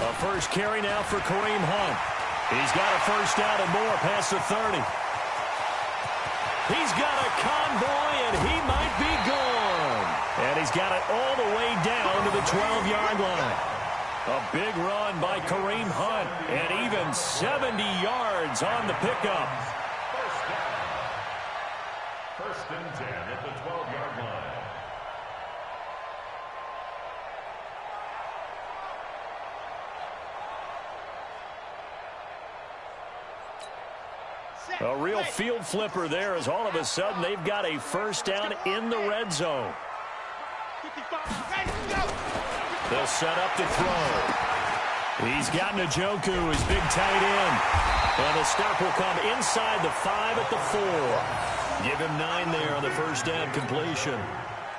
A first carry now for Kareem Hunt. He's got a first down and more past the 30. He's got a convoy, and he might be gone. And he's got it all the way down to the 12-yard line. A big run by Kareem Hunt, and even 70 yards on the pickup. First and 10 at the 12-yard line. A real field flipper there as all of a sudden they've got a first down in the red zone. They'll set up to throw. He's got Njoku, his big tight end. And the stop will come inside the 5 at the 4. Give him 9 there on the first down completion.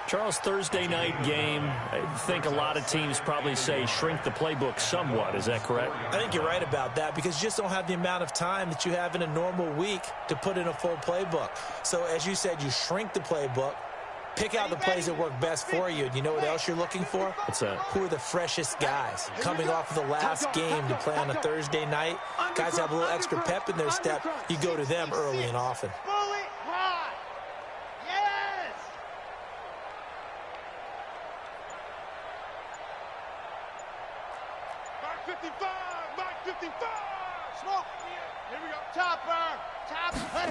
Charles, Thursday night game, I think a lot of teams probably say shrink the playbook somewhat. Is that correct? I think you're right about that because you just don't have the amount of time that you have in a normal week to put in a full playbook. So, as you said, you shrink the playbook, pick out the plays that work best for you. And you know what else you're looking for? What's that? Who are the freshest guys? Coming off of the last game to play on a Thursday night, guys have a little extra pep in their step. You go to them early and often.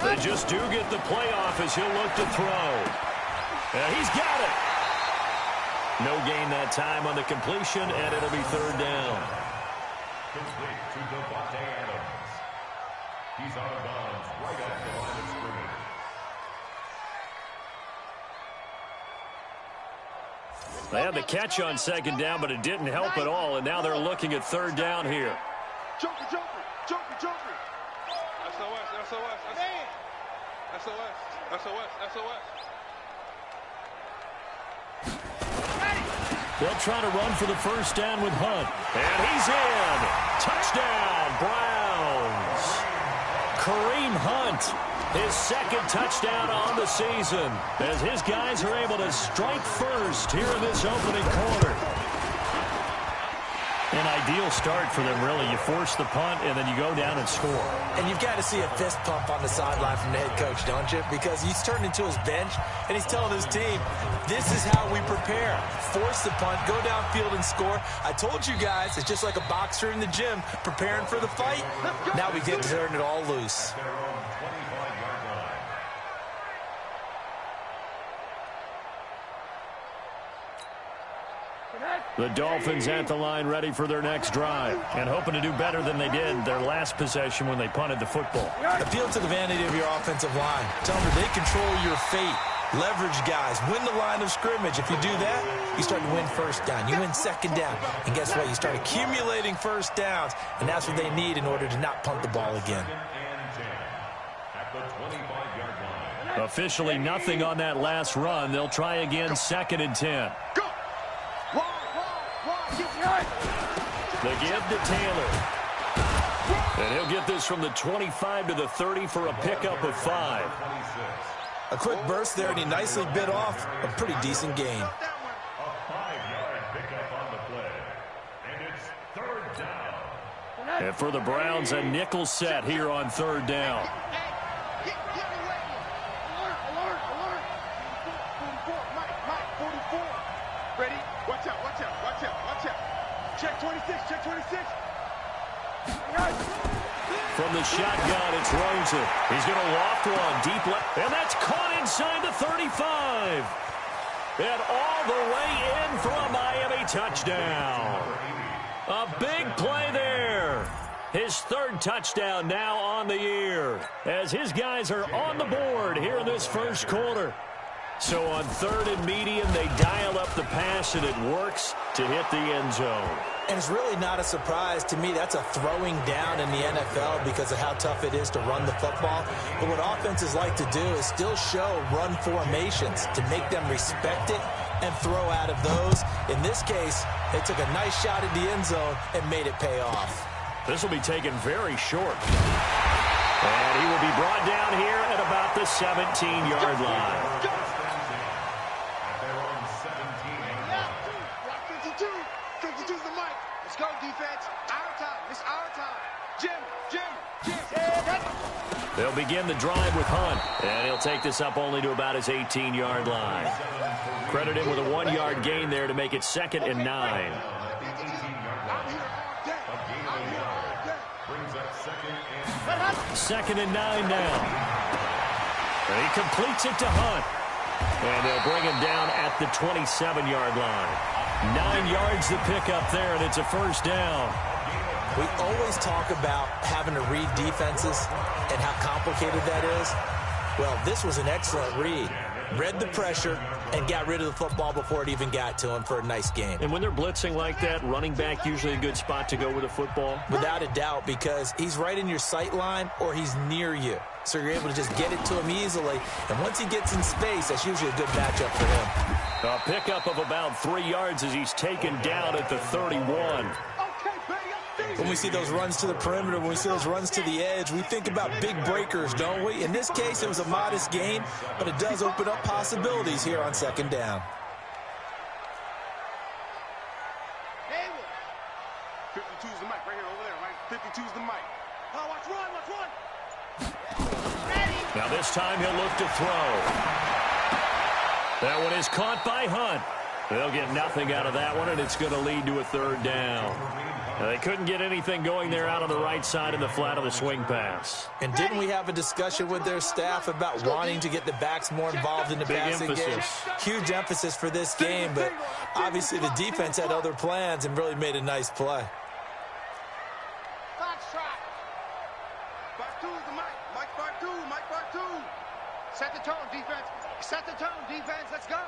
They just do get the playoff as he'll look to throw. He's got it. No gain that time on the completion, and it'll be third down. Complete to Devontae Adams. He's out of bounds right at the line of scrimmage. They had the catch on second down, but it didn't help at all, and now they're looking at third down here. Joker. SOS. They'll try to run for the first down with Hunt. And he's in. Touchdown, Browns. Kareem Hunt, his second touchdown on the season, as his guys are able to strike first here in this opening quarter. An ideal start for them, really. You force the punt, and then you go down and score. And you've got to see a fist pump on the sideline from the head coach, don't you? Because he's turned into his bench, and he's telling his team, this is how we prepare. Force the punt, go downfield and score. I told you guys, it's just like a boxer in the gym preparing for the fight. Now we get to turn it all loose. The Dolphins at the line ready for their next drive and hoping to do better than they did their last possession when they punted the football. Appeal to the vanity of your offensive line. Tell them they control your fate. Leverage guys. Win the line of scrimmage. If you do that, you start to win first down. You win second down. And guess what? You start accumulating first downs. And that's what they need in order to not punt the ball again. Officially nothing on that last run. They'll try again second and 10. The give to Taylor. And he'll get this from the 25 to the 30 for a pickup of 5. A quick burst there, and he nicely bit off a pretty decent gain. A 5-yard pickup on the play. And it's third down. And for the Browns, a nickel set here on third down. Ready? Watch out. Check 26. From the shotgun, it's Rosen. He's going to loft one deep left. And that's caught inside the 35. And all the way in for a Miami touchdown. A big play there. His third touchdown now on the year, as his guys are on the board here in this first quarter. So on third and medium, they dial up the pass, and it works to hit the end zone. And it's really not a surprise to me. That's a throwing down in the NFL because of how tough it is to run the football. But what offenses like to do is still show run formations to make them respect it and throw out of those. In this case, they took a nice shot at the end zone and made it pay off. This will be taken very short. And he will be brought down here at about the 17-yard line. They'll begin the drive with Hunt, and he'll take this up only to about his 18-yard line. Credit him with a 1-yard gain there to make it 2nd and 9. Second and 9 now. And he completes it to Hunt. And they'll bring him down at the 27-yard line. 9 yards to pick up there, and it's a first down. We always talk about having to read defenses and how complicated that is. Well, this was an excellent read. Read the pressure and got rid of the football before it even got to him for a nice game. And when they're blitzing like that, running back usually a good spot to go with a football? Without a doubt, because he's right in your sight line or he's near you. So you're able to just get it to him easily. And once he gets in space, that's usually a good matchup for him. A pickup of about 3 yards as he's taken down at the 31. When we see those runs to the perimeter, when we see those runs to the edge, we think about big breakers, don't we? In this case, it was a modest gain, but it does open up possibilities here on 2nd down. 52's the mic right here, over there, right? 52's the mic. Oh, watch run. Now this time he'll look to throw. That one is caught by Hunt. They'll get nothing out of that one, and it's going to lead to a 3rd down. Now, they couldn't get anything going there out on the right side in the flat of the swing pass. And didn't we have a discussion with their staff about wanting to get the backs more involved in the passing game? Huge emphasis for this game, but obviously the defense had other plans and really made a nice play. Set the tone, defense. Set the tone, defense. Let's go.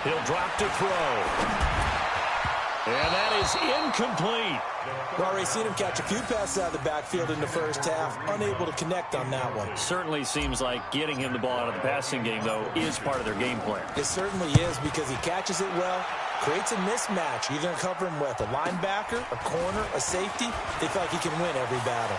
He'll drop to throw. And that is incomplete. We've already seen him catch a few passes out of the backfield in the first half, unable to connect on that one. Certainly seems like getting him the ball out of the passing game, though, is part of their game plan. It certainly is because he catches it well, creates a mismatch. You're going to cover him with a linebacker, a corner, a safety. They feel like he can win every battle.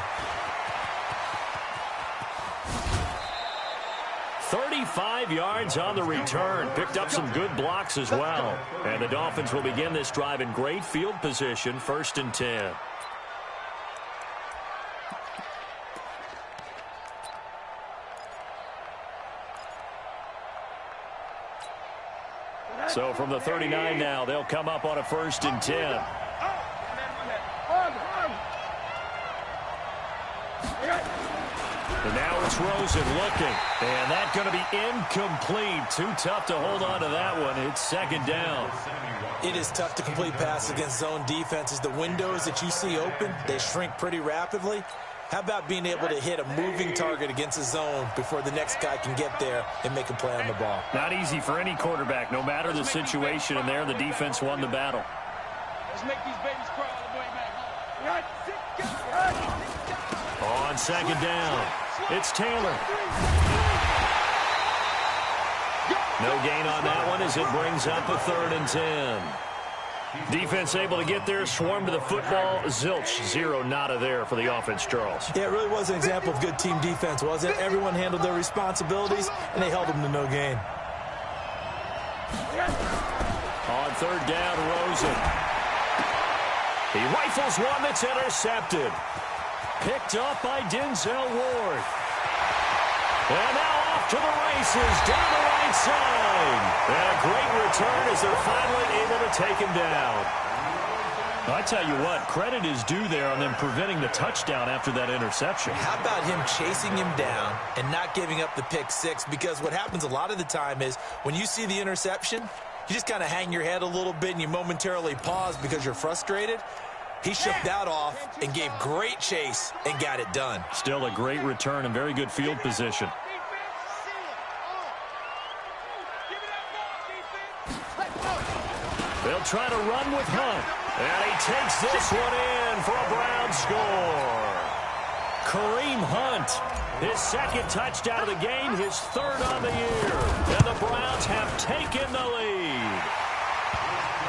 35 yards on the return. Picked up some good blocks as well. And the Dolphins will begin this drive in great field position, 1st and 10. So from the 39 now, they'll come up on a 1st and 10. And now it's Rosen looking. And that's going to be incomplete. Too tough to hold on to that one. It's 2nd down. It is tough to complete passes against zone defenses. The windows that you see open, they shrink pretty rapidly. How about being able to hit a moving target against a zone before the next guy can get there and make a play on the ball? Not easy for any quarterback, no matter the situation. And there, the defense won the battle. Let's make these babies cry all the way back home. On 2nd down, it's Taylor. No gain on that one as it brings up a 3rd and 10. Defense able to get there, swarm to the football. Zilch, 0 nada there for the offense, Charles. Yeah, it really was an example of good team defense, wasn't it? Everyone handled their responsibilities, and they held them to no gain. On 3rd down, Rosen. He rifles one that's intercepted. Picked up by Denzel Ward. And now off to the races down the right side. And a great return as they're finally able to take him down. I tell you what, credit is due there on them preventing the touchdown after that interception. How about him chasing him down and not giving up the pick 6? Because what happens a lot of the time is when you see the interception, you just kind of hang your head a little bit and you momentarily pause because you're frustrated. He shook that off and gave great chase and got it done. Still a great return and very good field position. They'll try to run with Hunt. And he takes this one in for a Brown score. Kareem Hunt, his 2nd touchdown of the game, his 3rd on the year. And the Browns have taken the lead.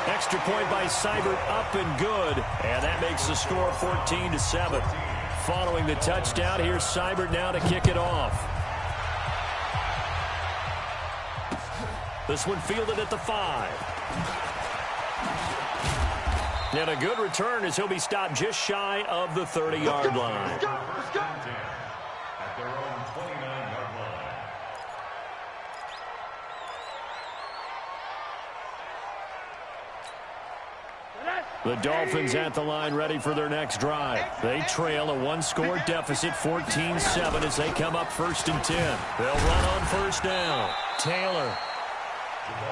Extra point by Seibert, up and good. And that makes the score 14-7. Following the touchdown, here's Seibert now to kick it off. This one fielded at the 5. And a good return as he'll be stopped just shy of the 30-yard line. The Dolphins at the line ready for their next drive. They trail a one-score deficit, 14-7, as they come up 1st and 10. They'll run on 1st down. Taylor.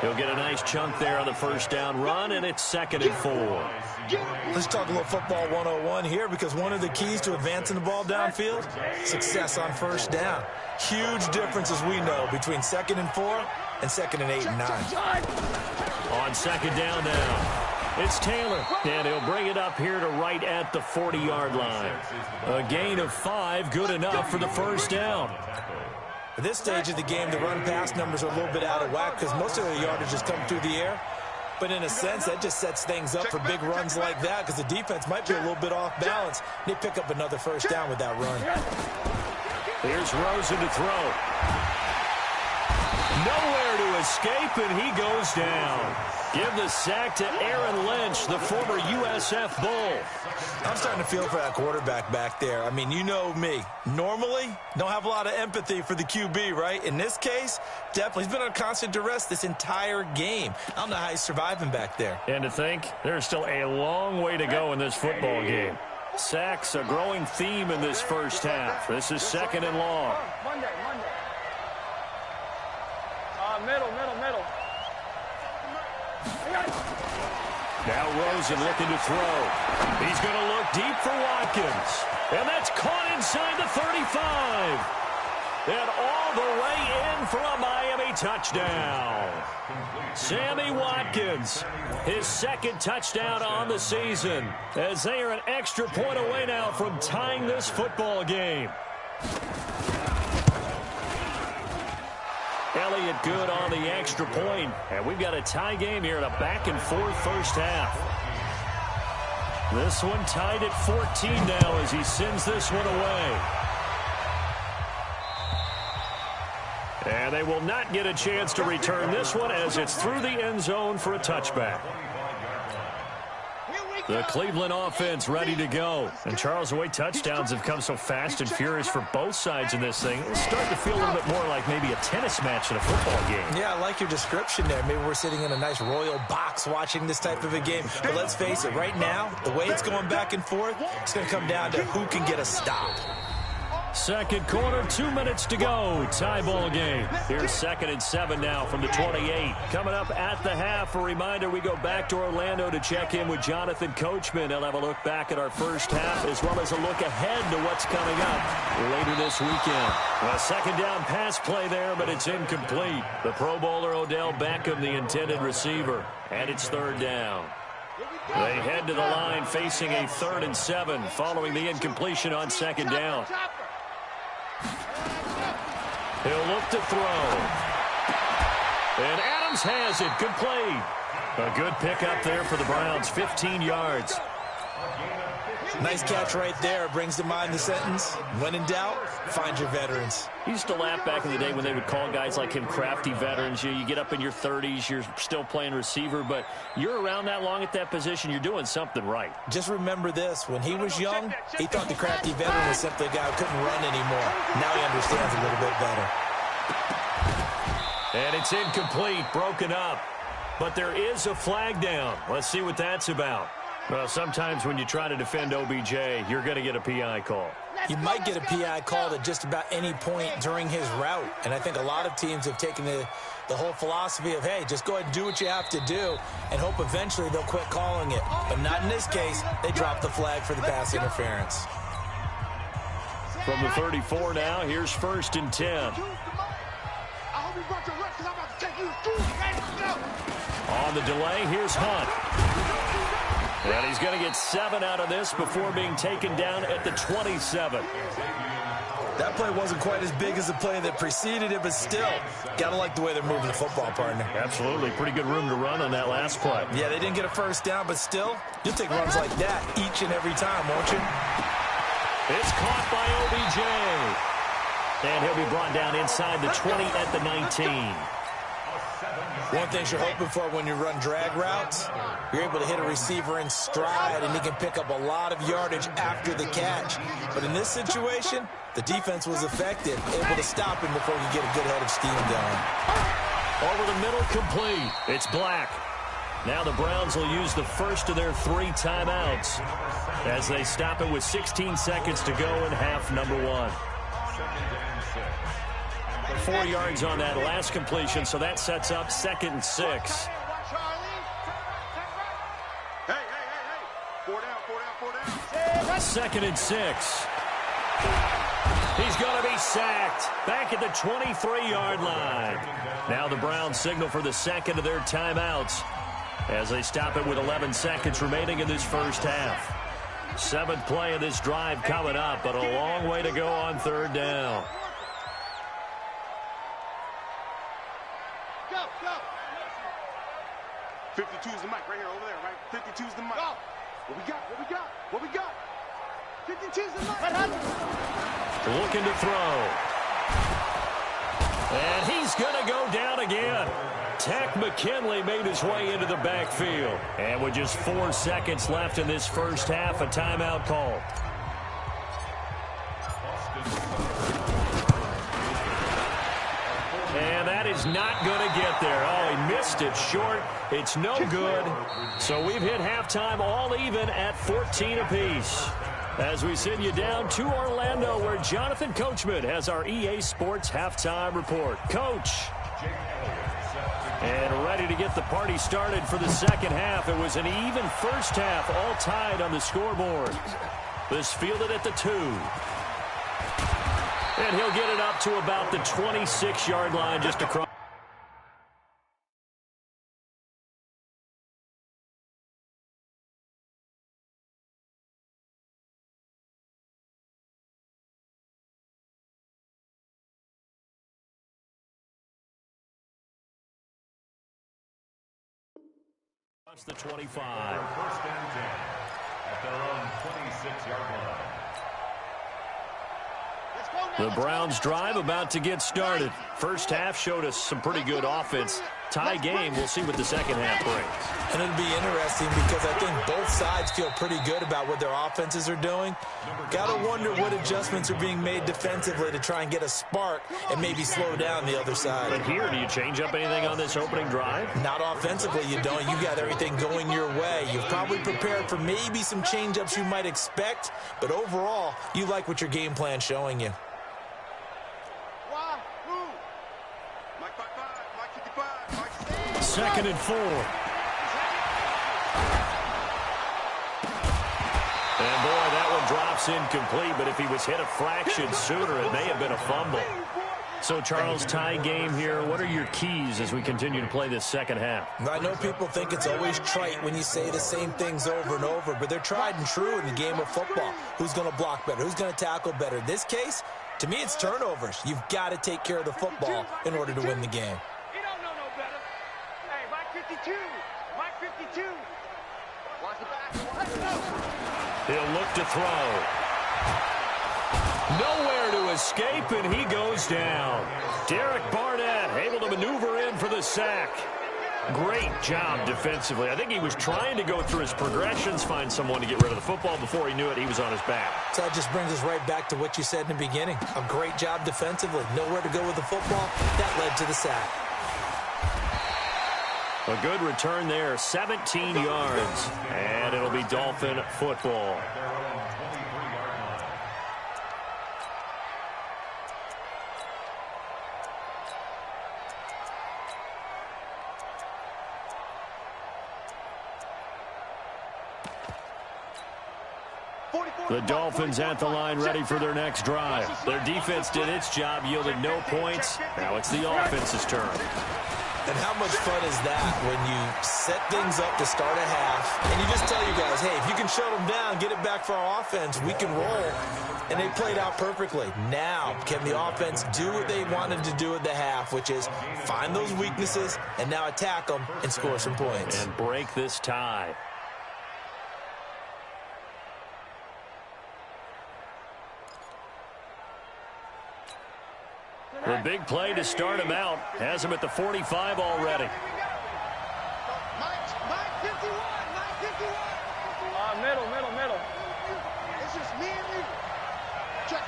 He'll get a nice chunk there on the 1st down run, and it's 2nd and 4. Let's talk a little football 101 here, because one of the keys to advancing the ball downfield, success on 1st down. Huge difference, as we know, between 2nd and 4 and 2nd and 8 and 9. On 2nd down now. It's Taylor, and he'll bring it up here to right at the 40-yard line. A gain of 5, good enough for the 1st down. At this stage of the game, the run-pass numbers are a little bit out of whack because most of the yardage has come through the air. But in a sense, that just sets things up for big runs like that because the defense might be a little bit off balance. They pick up another 1st down with that run. Here's Rosen to throw. Nowhere to escape, and he goes down. Give the sack to Aaron Lynch, the former USF Bull. I'm starting to feel for that quarterback back there. I mean, you know me. Normally, don't have a lot of empathy for the QB, right? In this case, definitely. He's been on constant duress this entire game. I don't know how he's surviving back there. And to think, there's still a long way to go in this football game. Sacks, a growing theme in this 1st half. This is 2nd and long. Monday. Middle. Now Rosen looking to throw. He's going to look deep for Watkins. And that's caught inside the 35. And all the way in for a Miami touchdown. Sammy Watkins, his 2nd touchdown on the season, as they are an extra point away now from tying this football game. Elliott good on the extra point, and we've got a tie game here in a back-and-forth 1st half. This one tied at 14 now as he sends this one away. And they will not get a chance to return this one as it's through the end zone for a touchback. The Cleveland offense ready to go. And Charles, the way touchdowns have come so fast and furious for both sides in this thing, it's starting to feel a little bit more like maybe a tennis match in a football game. Yeah, I like your description there. Maybe we're sitting in a nice royal box watching this type of a game. But let's face it, right now, the way it's going back and forth, it's going to come down to who can get a stop. 2nd quarter, 2 minutes to go. Tie ball game. Here's 2nd and 7 now from the 28. Coming up at the half, a reminder we go back to Orlando to check in with Jonathan Coachman. He'll have a look back at our 1st half as well as a look ahead to what's coming up later this weekend. A 2nd down pass play there, but it's incomplete. The Pro Bowler Odell Beckham, the intended receiver, and it's 3rd down. They head to the line facing a 3rd and 7 following the incompletion on 2nd down. He'll look to throw. And Adams has it. Good play. A good pickup there for the Browns. 15 yards. Nice catch right there. Brings to mind the sentence, when in doubt, find your veterans. You used to laugh back in the day when they would call guys like him crafty veterans. You get up in your 30s, you're still playing receiver, but you're around that long at that position, you're doing something right. Just remember this. When he was young, he thought the crafty veteran was simply a guy who couldn't run anymore. Now he understands a little bit better. And it's incomplete, broken up. But there is a flag down. Let's see what that's about. Well, sometimes when you try to defend OBJ, you're going to get a PI call. You might get a PI call at just about any point during his route. And I think a lot of teams have taken the whole philosophy of, hey, just go ahead and do what you have to do and hope eventually they'll quit calling it. But not in this case. They dropped the flag for the pass interference. From the 34 now, here's 1st and 10. On the delay, here's Hunt. And he's going to get 7 out of this before being taken down at the 27. That play wasn't quite as big as the play that preceded it, but still, got to like the way they're moving the football, partner. Absolutely. Pretty good room to run on that last play. Yeah, they didn't get a 1st down, but still, you'll take runs like that each and every time, won't you? It's caught by OBJ. And he'll be brought down inside the 20 at the 19. One thing you're hoping for when you run drag routes, you're able to hit a receiver in stride, and he can pick up a lot of yardage after the catch. But in this situation, the defense was effective, able to stop him before he get a good head of steam going. Over the middle, complete. It's Black. Now the Browns will use the first of their 3 timeouts as they stop it with 16 seconds to go in half number 1. 4 yards on that last completion, so that sets up 2nd and 6. Hey. 4 down. 2nd and 6. He's going to be sacked back at the 23-yard line. Now the Browns signal for the second of their timeouts as they stop it with 11 seconds remaining in this first half. 7th play of this drive coming up, but a long way to go on 3rd down. Go. 52 is the mic right here, over there, right? 52 is the mic. Go. What we got? 52 is the mic. Looking to throw. And he's going to go down again. Tech McKinley made his way into the backfield. And with just 4 seconds left in this first half, a timeout call. And that is not going to get there. Oh, he missed it short. It's no good. So we've hit halftime all even at 14 apiece. As we send you down to Orlando, where Jonathan Coachman has our EA Sports halftime report. Coach. And ready to get the party started for the second half. It was an even first half, all tied on the scoreboard. This fielded at the 2. And he'll get it up to about the 26-yard line just across. The 25. First and 10 at their own 26-yard line. The Browns drive about to get started. First half showed us some pretty good offense. Tie game. We'll see what the second half brings. And it'll be interesting because I think both sides feel pretty good about what their offenses are doing. Got to wonder what adjustments are being made defensively to try and get a spark and maybe slow down the other side. But here, do you change up anything on this opening drive? Not offensively, you don't. You got everything going your way. You've probably prepared for maybe some change-ups you might expect, but overall, you like what your game plan's showing you. Second and 4. And boy, that one drops incomplete, but if he was hit a fraction sooner, it may have been a fumble. So, Charles, tie game here. What are your keys as we continue to play this second half? I know people think it's always trite when you say the same things over and over, but they're tried and true in the game of football. Who's going to block better? Who's going to tackle better? In this case, to me, it's turnovers. You've got to take care of the football in order to win the game. He'll look to throw. Nowhere to escape, and he goes down. Derek Barnett able to maneuver in for the sack. Great job defensively. I think he was trying to go through his progressions, find someone to get rid of the football. Before he knew it, he was on his back. So that just brings us right back to what you said in the beginning. A great job defensively. Nowhere to go with the football. That led to the sack. A good return there, 17 yards, and it'll be Dolphin football. The Dolphins at the line ready for their next drive. Their defense did its job, yielded no points. Now it's the offense's turn. And how much fun is that when you set things up to start a half and you just tell your guys, hey, if you can shut them down, get it back for our offense, we can roll. And they played out perfectly. Now, can the offense do what they wanted to do at the half, which is find those weaknesses and now attack them and score some points. And break this tie. The big play to start him out. Has him at the 45 already. Mike 51. Middle. It's just me and you. Check.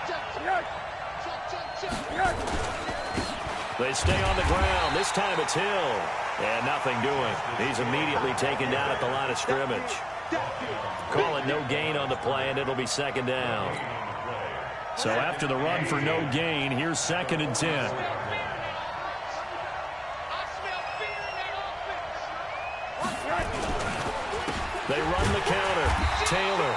They stay on the ground. This time it's Hill. And nothing doing. He's immediately taken down at the line of scrimmage. Call it no gain on the play, and it'll be second down. So after the run for no gain, here's 2nd and 10. They run the counter. Taylor.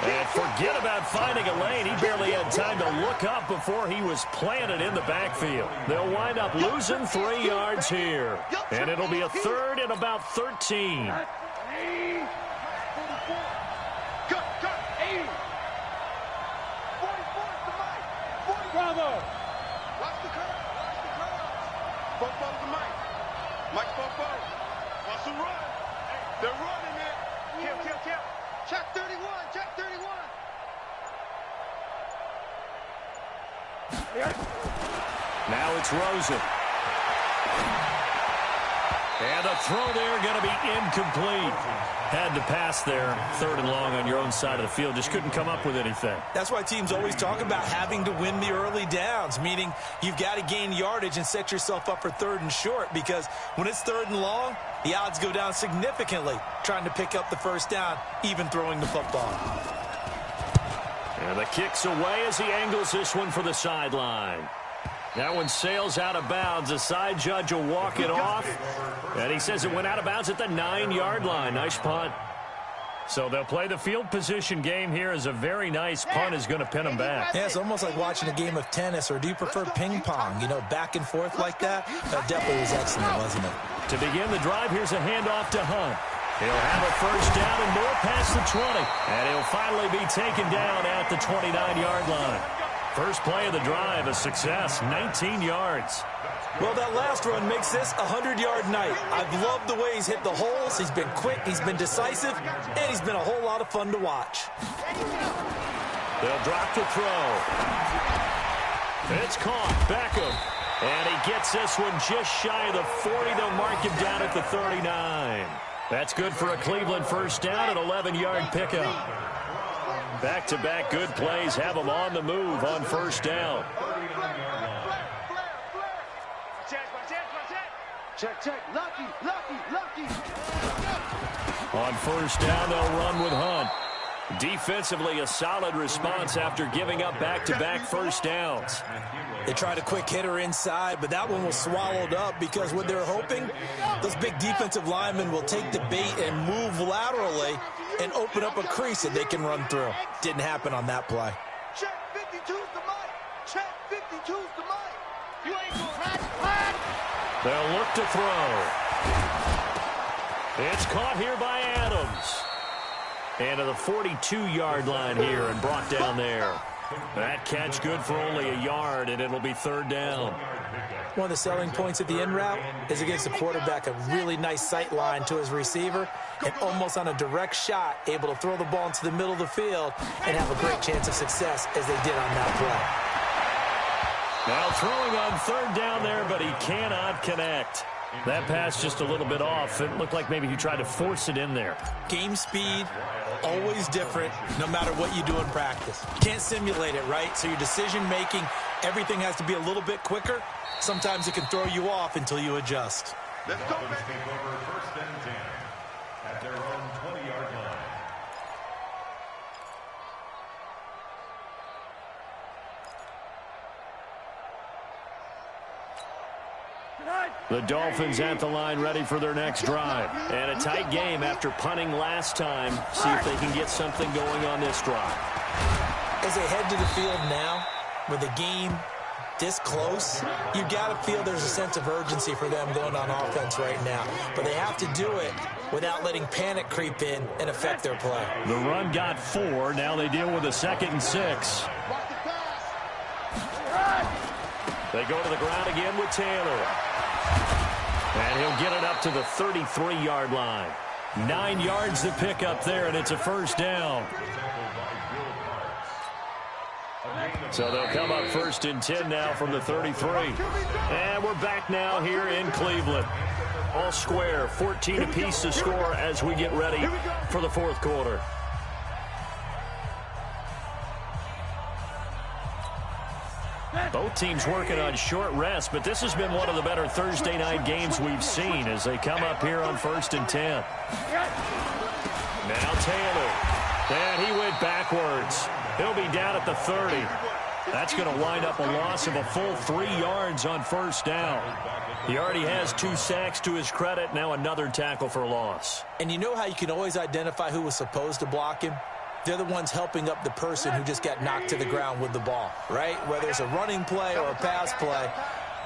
And forget about finding a lane. He barely had time to look up before he was planted in the backfield. They'll wind up losing 3 yards here. And it'll be a 3rd and about 13. Bravo! Watch the curve. Watch the curve. Bobo to Mike. Mike Bobo. Watch the run. They're running it. Kill. Check 31. Check 31. Now it's Rosen. And the throw there going to be incomplete. Had to pass there, 3rd and long on your own side of the field. Just couldn't come up with anything. That's why teams always talk about having to win the early downs, meaning you've got to gain yardage and set yourself up for 3rd and short, because when it's 3rd and long, the odds go down significantly trying to pick up the 1st down, even throwing the football. And the kick's away as he angles this one for the sideline. That one sails out of bounds. The side judge will walk it off. And he says it went out of bounds at the 9-yard line. Nice punt. So they'll play the field position game here as a very nice punt is going to pin them back. Yeah, it's almost like watching a game of tennis, or do you prefer ping pong? You know, back and forth like that? That definitely was excellent, wasn't it? To begin the drive, here's a handoff to Hunt. He'll have a 1st down and more past the 20. And he'll finally be taken down at the 29-yard line. First play of the drive, a success, 19 yards. Well, that last run makes this a 100-yard night. I've loved the way he's hit the holes. He's been quick, he's been decisive, and he's been a whole lot of fun to watch. They'll drop the throw. It's caught. Beckham. And he gets this one just shy of the 40. They'll mark him down at the 39. That's good for a Cleveland 1st down, an 11-yard pickup. Back-to-back good plays have them on the move on 1st down. Check. Lucky. On 1st down, they'll run with Hunt. Defensively, a solid response after giving up back-to-back 1st downs. They tried a quick hitter inside, but that one was swallowed up because what they're hoping, those big defensive linemen will take the bait and move laterally and open up a crease that they can run through. Didn't happen on that play. Check 52's the mic. Check 52's the mic. You ain't gonna hide. They'll look to throw. It's caught here by Adams. And to the 42-yard line here and brought down there. That catch good for only a yard, and it'll be 3rd down. One of the selling points of the in route is against the quarterback, a really nice sight line to his receiver, and almost on a direct shot, able to throw the ball into the middle of the field and have a great chance of success as they did on that play. Now throwing on 3rd down there, but he cannot connect. That pass just a little bit off. It looked like maybe he tried to force it in there. Game speed, always different, no matter what you do in practice. Can't simulate it, right? So your decision-making, everything has to be a little bit quicker. Sometimes it can throw you off until you adjust. Let's go, baby. Take over 1st and 10 at their own 20-yard line. The Dolphins at the line ready for their next drive. And a tight game after punting last time. See if they can get something going on this drive. As they head to the field now, with the game this close, you've got to feel there's a sense of urgency for them going on offense right now. But they have to do it without letting panic creep in and affect their play. The run got 4. Now they deal with a 2nd and 6. They go to the ground again with Taylor. And he'll get it up to the 33-yard line. 9 yards to pick up there, and it's a 1st down. So they'll come up 1st and 10 now from the 33. And we're back now here in Cleveland. All square, 14 apiece to score as we get ready for the 4th quarter. Both teams working on short rest, but this has been one of the better Thursday night games we've seen as they come up here on 1st and 10. Now Taylor. And he went backwards. He'll be down at the 30. That's going to wind up a loss of a full 3 yards on 1st down. He already has 2 sacks to his credit. Now another tackle for loss. And you know how you can always identify who was supposed to block him? They're the ones helping up the person who just got knocked to the ground with the ball, right? Whether it's a running play or a pass play,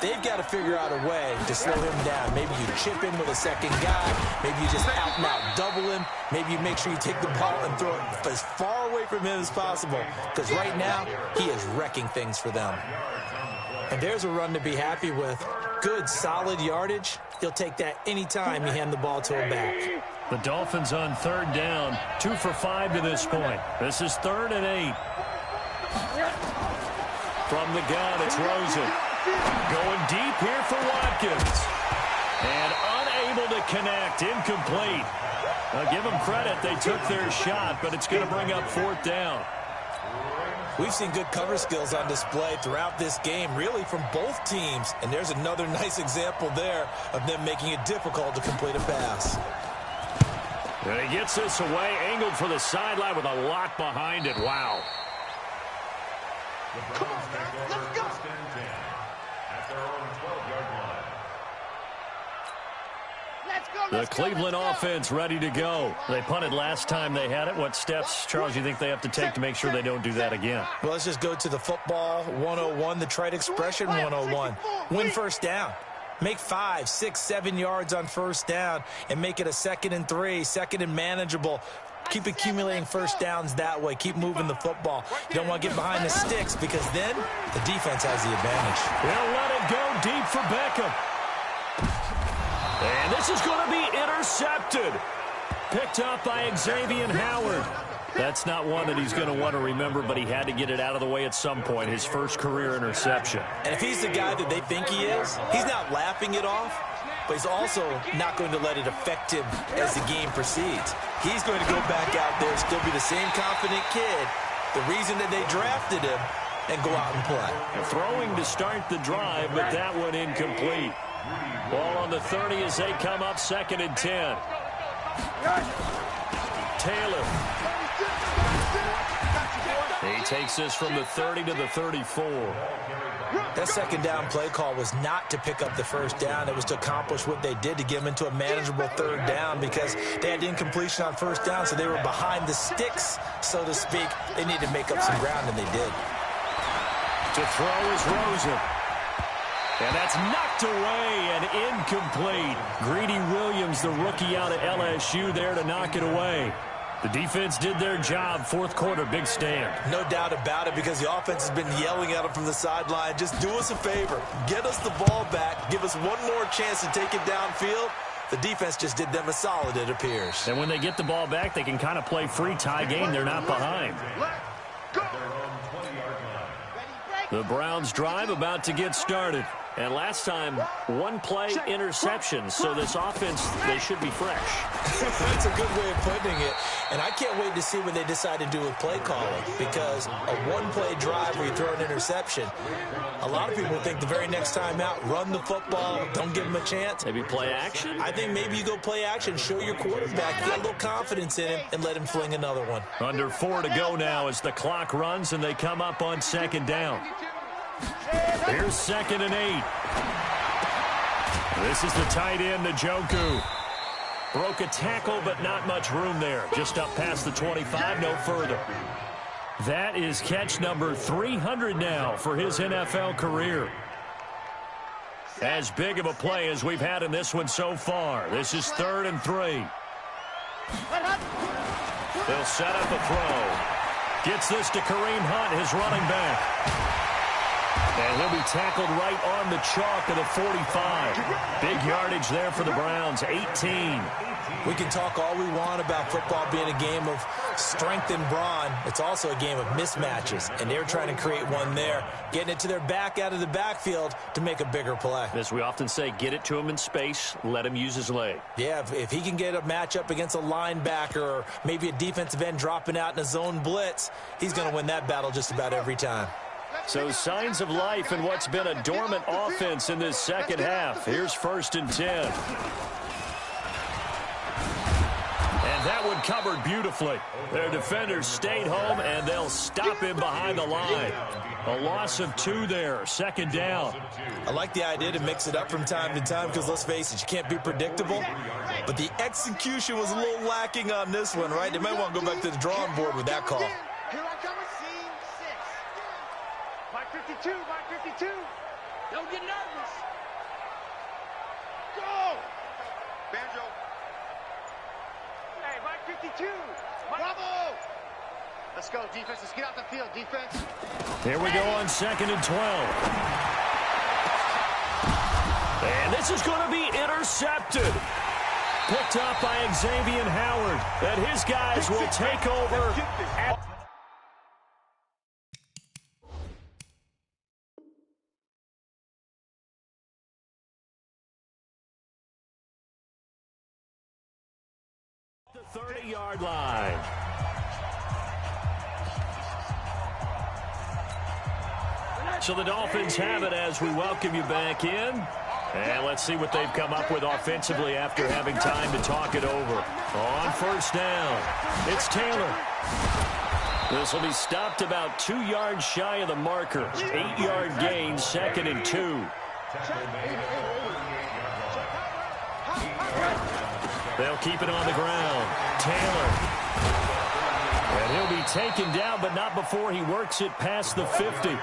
they've got to figure out a way to slow him down. Maybe you chip him with a second guy. Maybe you just out and out double him. Maybe you make sure you take the ball and throw it as far away from him as possible. Because right now, he is wrecking things for them. And there's a run to be happy with. Good, solid yardage. He'll take that anytime you hand the ball to a back. The Dolphins on 3rd down, 2 for 5 to this point. This is 3rd and 8. From the gun, it's Rosen. Going deep here for Watkins. And unable to connect, incomplete. Now give them credit, they took their shot, but it's going to bring up 4th down. We've seen good cover skills on display throughout this game, really from both teams. And there's another nice example there of them making it difficult to complete a pass. And he gets this away, angled for the sideline with a lot behind it. Wow. The Browns take over 1st and 10 at their own 12-yard line. The Cleveland offense ready to go. They punted last time they had it. What steps, Charles, you think they have to take to make sure they don't do that again? Well, let's just go to the football 101, the trite expression 101. Win 1st down. Make 5, 6, 7 yards on 1st down and make it a 2nd and 3, 2nd and manageable. Keep accumulating 1st downs that way. Keep moving the football. You don't want to get behind the sticks because then the defense has the advantage. They'll let it go deep for Beckham. And this is going to be intercepted. Picked up by Xavier Howard. That's not one that he's going to want to remember, but he had to get it out of the way at some point. His first career interception. And if he's the guy that they think he is, he's not laughing it off, but he's also not going to let it affect him as the game proceeds. He's going to go back out there, still be the same confident kid, the reason that they drafted him, and go out and play. Throwing to start the drive, but that one incomplete. Ball on the 30 as they come up 2nd and 10. Taylor. He takes this from the 30 to the 34. That 2nd down play call was not to pick up the 1st down. It was to accomplish what they did to get them into a manageable 3rd down because they had incompletion on 1st down, so they were behind the sticks, so to speak. They needed to make up some ground, and they did. To throw is Rosen. And that's knocked away and incomplete. Greedy Williams, the rookie out of LSU, there to knock it away. The defense did their job. 4th quarter, big stand. No doubt about it because the offense has been yelling at them from the sideline. Just do us a favor. Get us the ball back. Give us one more chance to take it downfield. The defense just did them a solid, it appears. And when they get the ball back, they can kind of play free tie game. They're not behind. The Browns drive about to get started. And last time, 1 play interception. So this offense, they should be fresh. That's a good way of putting it. And I can't wait to see what they decide to do with play calling. Because a 1-play drive where you throw an interception, a lot of people think the very next time out, run the football, don't give them a chance. Maybe play action? I think maybe you go play action, show your quarterback, get a little confidence in him, and let him fling another one. Under 4 to go now as the clock runs and they come up on 2nd down. Here's 2nd and 8. This is the tight end, Njoku. Broke a tackle, but not much room there. Just up past the 25, no further. That is catch number 300 now for his NFL career. As big of a play as we've had in this one so far. This is 3rd and 3. They'll set up a throw. Gets this to Kareem Hunt, his running back. And he'll be tackled right on the chalk of the 45. Big yardage there for the Browns, 18. We can talk all we want about football being a game of strength and brawn. It's also a game of mismatches, and they're trying to create one there, getting it to their back out of the backfield to make a bigger play. As we often say, get it to him in space, let him use his leg. Yeah, if he can get a matchup against a linebacker or maybe a defensive end dropping out in a zone blitz, he's going to win that battle just about every time. So signs of life in what's been a dormant offense in this second half. Here's 1st and 10. And that one covered beautifully. Their defenders stayed home, and they'll stop him behind the line. A loss of 2 there, 2nd down. I like the idea to mix it up from time to time because, let's face it, you can't be predictable. But the execution was a little lacking on this one, right? They might want to go back to the drawing board with that call. Here I come, scene 6. Mike 52, Mike 52. Don't get nervous. Go! Banjo. Hey, Mike 52. Bravo! Let's go, defense. Let's get out the field, defense. Here we go on 2nd and 12. And this is going to be intercepted. Picked up by Xavier Howard. And his guys will take over at the 30-yard line. So the Dolphins have it as we welcome you back in. And let's see what they've come up with offensively after having time to talk it over. On 1st down, it's Taylor. This will be stopped about 2 yards shy of the marker. 8-yard gain, 2nd and 2. They'll keep it on the ground. Taylor. And he'll be taken down, but not before he works it past the 50.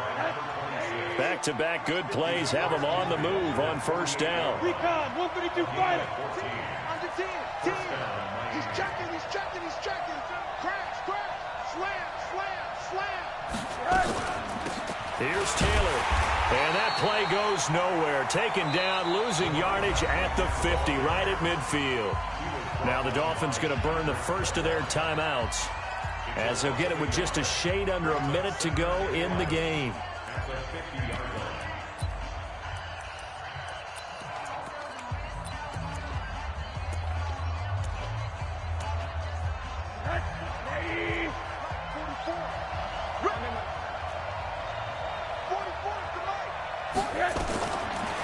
Back-to-back good plays have him on the move on 1st down. Recon, 152 fighter. Under 10, 10. He's checking, he's checking, he's checking. Crash, crash, slam, slam, slam. Here's Taylor. And that play goes nowhere. Taken down, losing yardage at the 50, right at midfield. Now the Dolphins going to burn the first of their timeouts, as they'll get it with just a shade under a minute to go in the game.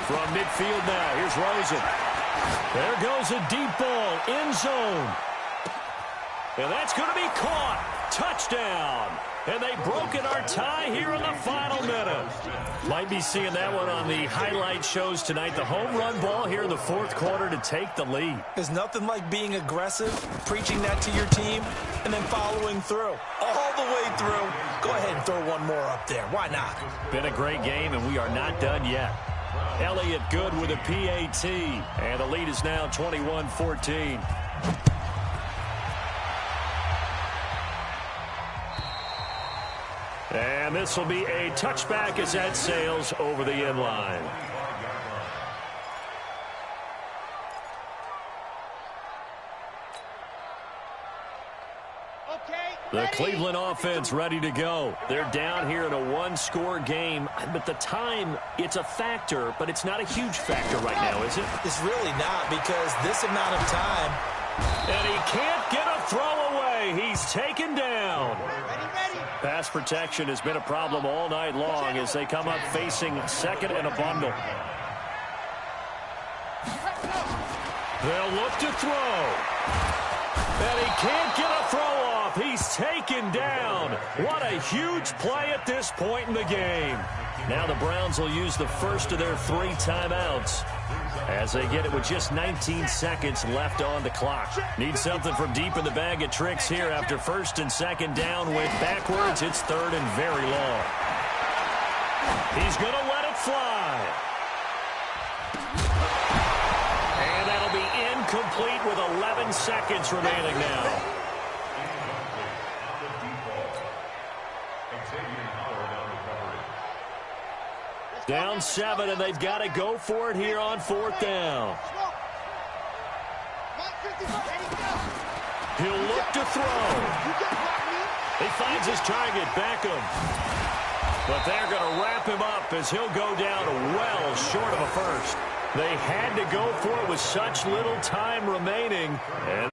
From midfield now, here's Rosen. There goes a deep ball, end zone. And that's going to be caught. Touchdown. And they've broken our tie here in the final minute. Might be seeing that one on the highlight shows tonight. The home run ball here in the 4th quarter to take the lead. There's nothing like being aggressive, preaching that to your team, and then following through. All the way through. Go ahead and throw one more up there. Why not? Been a great game, and we are not done yet. Elliott good with a PAT, and the lead is now 21-14. And this will be a touchback as that sails over the end line. The Cleveland offense ready to go. They're down here in a 1-score game, but the time, it's a factor, but it's not a huge factor right now, is it? It's really not, because this amount of time. And he can't get a throw away. He's taken down. Pass protection has been a problem all night long as they come up facing 2nd and a bundle. They'll look to throw. And he can't get a throw off. He's taken down. What a huge play at this point in the game. Now the Browns will use the first of their 3 timeouts as they get it with just 19 seconds left on the clock. Need something from deep in the bag of tricks here after 1st and 2nd down. Went backwards. It's 3rd and very long. He's going to let it fly. And that'll be incomplete with 11 seconds remaining now. Down 7, and they've got to go for it here on 4th down. He'll look to throw. He finds his target, Beckham. But they're going to wrap him up as he'll go down well short of a first. They had to go for it with such little time remaining. And